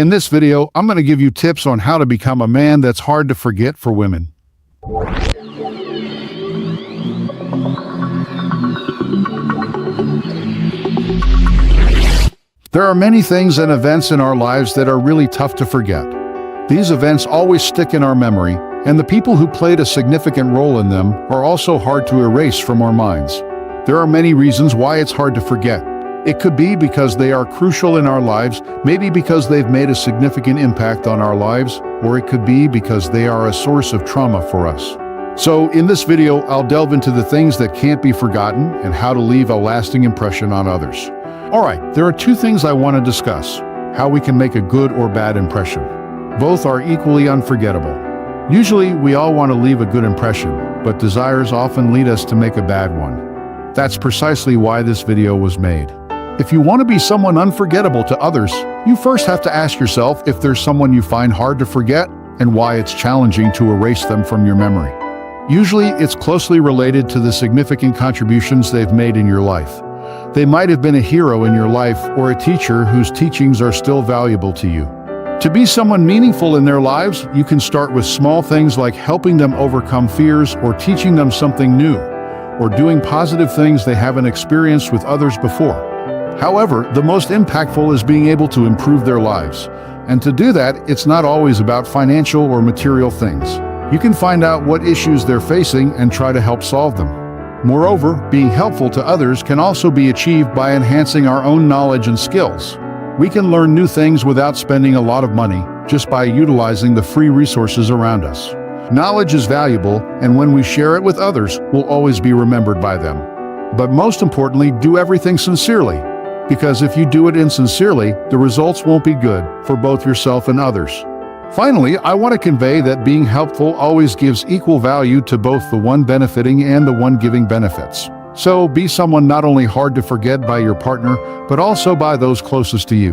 In this video, I'm going to give you tips on how to become a man that's hard to forget for women. There are many things and events in our lives that are really tough to forget. These events always stick in our memory, and the people who played a significant role in them are also hard to erase from our minds. There are many reasons why it's hard to forget. It could be because they are crucial in our lives, maybe because they've made a significant impact on our lives, or it could be because they are a source of trauma for us. So in this video, I'll delve into the things that can't be forgotten and how to leave a lasting impression on others. All right, there are two things I want to discuss: how we can make a good or bad impression. Both are equally unforgettable. Usually, we all want to leave a good impression, but desires often lead us to make a bad one. That's precisely why this video was made. If you want to be someone unforgettable to others, you first have to ask yourself if there's someone you find hard to forget and why it's challenging to erase them from your memory. Usually, it's closely related to the significant contributions they've made in your life. They might have been a hero in your life or a teacher whose teachings are still valuable to you. To be someone meaningful in their lives, you can start with small things like helping them overcome fears or teaching them something new, or doing positive things they haven't experienced with others before. However, the most impactful is being able to improve their lives. And to do that, it's not always about financial or material things. You can find out what issues they're facing and try to help solve them. Moreover, being helpful to others can also be achieved by enhancing our own knowledge and skills. We can learn new things without spending a lot of money, just by utilizing the free resources around us. Knowledge is valuable, and when we share it with others, we'll always be remembered by them. But most importantly, do everything sincerely. Because if you do it insincerely, the results won't be good for both yourself and others. Finally, I want to convey that being helpful always gives equal value to both the one benefiting and the one giving benefits. So be someone not only hard to forget by your partner, but also by those closest to you.